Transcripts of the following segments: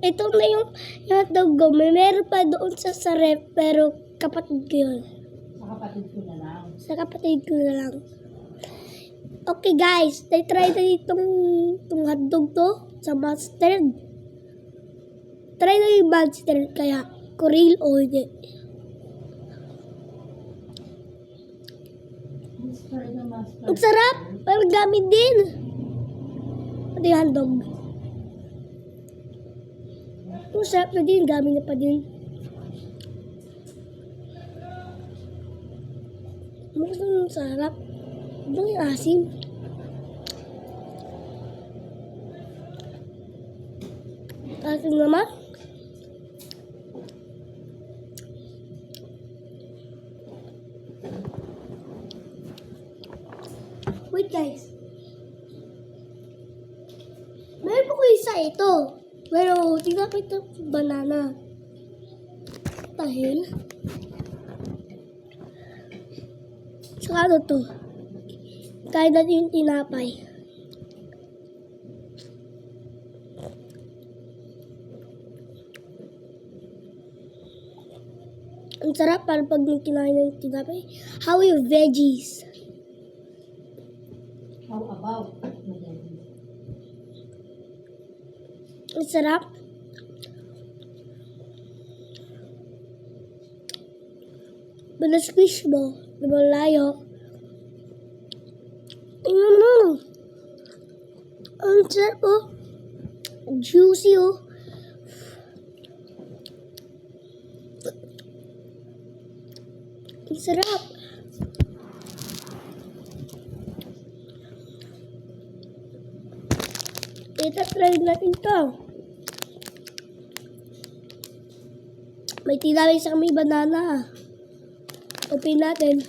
ito na yung hotdog ko. Meron pa doon sa ref, pero kapatid ko yun. Sa kapatid ko na lang. Sa kapatid ko na lang. Okay guys, try na itong hotdog to sa mustard. Try na yung mustard kaya real o hindi. Ang sarap! Parang gamit din. Ito yung hotdog. Ang sarap na din, gamit na pa din. Ang sarap. Ito yung asim. Asim naman. Wait guys. Meron po ko isa ito. Pero tingnan ko ito banana. Dahil saka ano to. Kaya natin yung tinapay. Ang sarap para pag kinain ng tinapay. How yung veggies? How about? Ang sarap. Squish mo. Lumalayo. Ang sarap oh. Juicy oh. Ang sarap. Try natin to. May tinapay sa may banana. Open natin.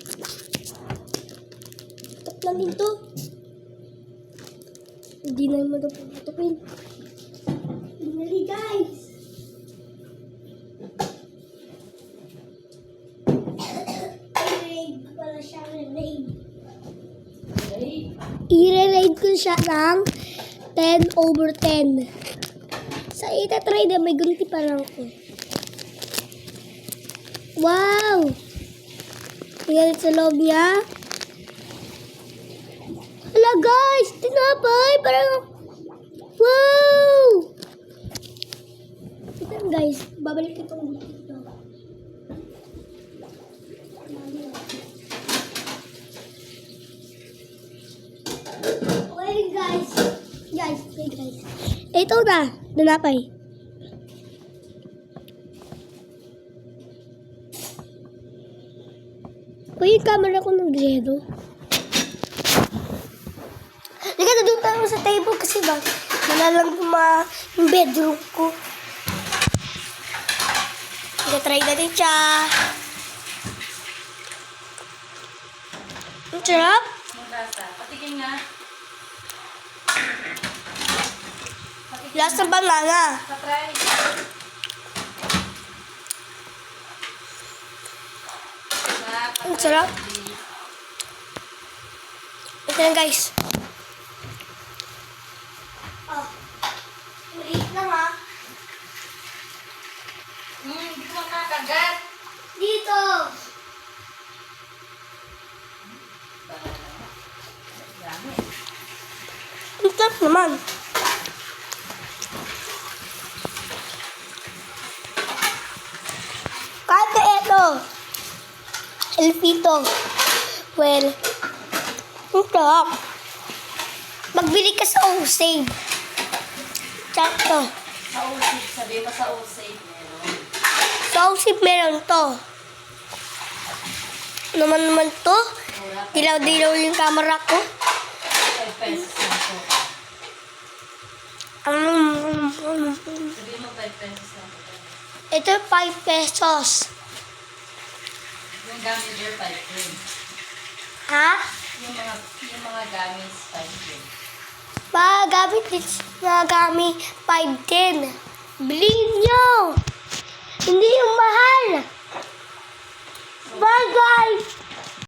Tap lang ito. Hindi na naman ito puputupin. Dali guys! I-raid pala siya. I-raid ko siya ng 10/10. Sa itatry na may gunti pa lang ko. Wow! Tingnan sa loob niya. Hala guys! Tinapay! Parang... Wow! Ito guys. Babalik itong dito. Okay guys. Okay guys. Ito na. Tinapay. Uy, yung camera ko nag-redo. Liga na doon tayo sa table kasi ba? Malalang yung bedroom ko. Liga, try natin siya. Ang sarap. Patikin nga. Lasa banana. Patry. Ang sarap. Ito lang guys. Oh. Ulit na ha. Hindi ko makakagat. Dito. Ang sarap naman. Kahit na ito. Elfito. Well, ang sarap. Magbili ka sa Osave. Sakto. Sa Osave, sabi mo sa Osave meron. Sa Osave meron to. Naman to. Dilaw-dilaw yung camera ko. 5 pesos na to. Sabi mo 5 pesos na to. Ito 5 pesos. Yung gamit your 5 din. Ha? Yung mga gamit 5 din. Gamit 5 din. Bilhin nyo. Hindi yung mahal. Bye guys.